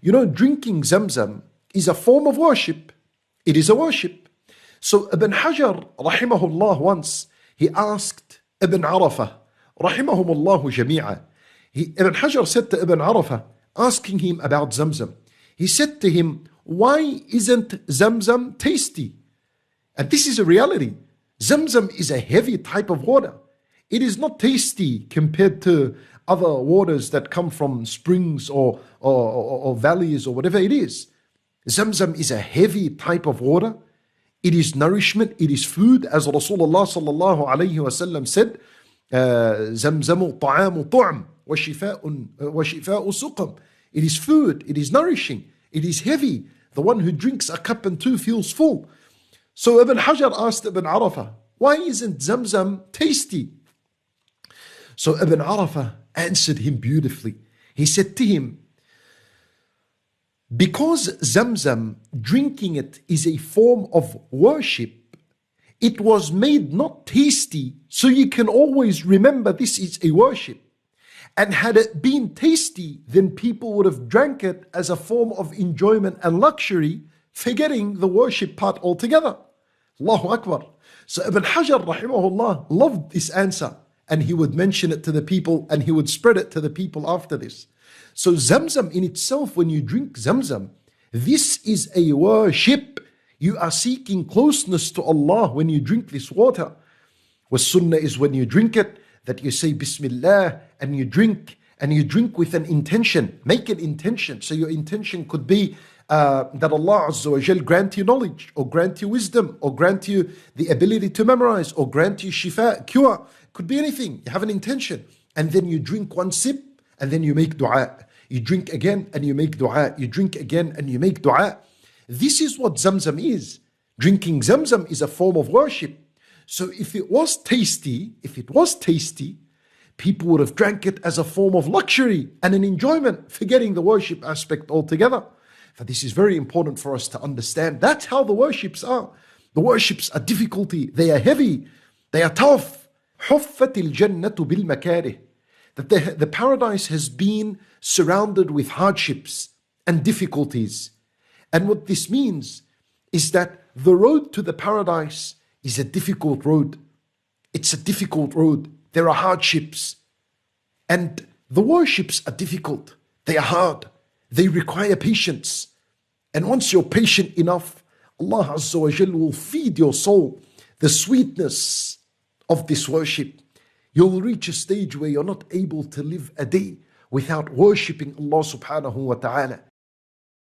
You know, drinking Zam Zam is a form of worship. It is a worship. So Ibn Hajar, rahimahullah, once, he asked Ibn Arafah, rahimahumullahu jami'a. Ibn Hajar said to Ibn Arafah, asking him about Zam Zam, he said to him, why isn't Zam Zam tasty? And this is a reality. Zam Zam is a heavy type of water. It is not tasty compared to other waters that come from springs or valleys or whatever it is. Zam Zam is a heavy type of water. It is nourishment, it is food, as Rasulullah sallallahu alayhi wa sallam said, Zam Zamu ta'amu tu'am wa shifa'u suqam. It is food, it is nourishing, it is heavy. The one who drinks a cup and two feels full. So Ibn Hajar asked Ibn Arafah, why isn't Zam Zam tasty? So Ibn Arafah answered him beautifully. He said to him, because Zam Zam, drinking it is a form of worship, it was made not tasty, so you can always remember this is a worship. And had it been tasty, then people would have drank it as a form of enjoyment and luxury, forgetting the worship part altogether. Allahu Akbar. So Ibn Hajar rahimahullah loved this answer, and he would mention it to the people and he would spread it to the people after this. So Zam Zam in itself, when you drink Zam Zam, this is a worship. You are seeking closeness to Allah when you drink this water. What sunnah is when you drink it, that you say Bismillah and you drink with an intention. Make an intention. So your intention could be that Allah Azza wa Jal grant you knowledge, or grant you wisdom, or grant you the ability to memorize, or grant you shifa, cure. Could be anything. You have an intention. And then you drink one sip, and then you make dua. You drink again and you make dua. You drink again and you make dua. This is what Zam Zam is. Drinking Zam Zam is a form of worship. So if it was tasty, people would have drank it as a form of luxury and an enjoyment, forgetting the worship aspect altogether. For this is very important for us to understand. That's how the worships are. The worships are difficulty. They are heavy. They are tough. حُفَّتِ الْجَنَّةُ بِالْمَكَارِهِ. That the paradise has been surrounded with hardships and difficulties. And what this means is that the road to the paradise is a difficult road. It's a difficult road. There are hardships. And the worships are difficult. They are hard. They require patience. And once you're patient enough, Allah Azza wa Jal will feed your soul the sweetness of this worship. You'll reach a stage where you're not able to live a day without worshipping Allah subhanahu wa ta'ala.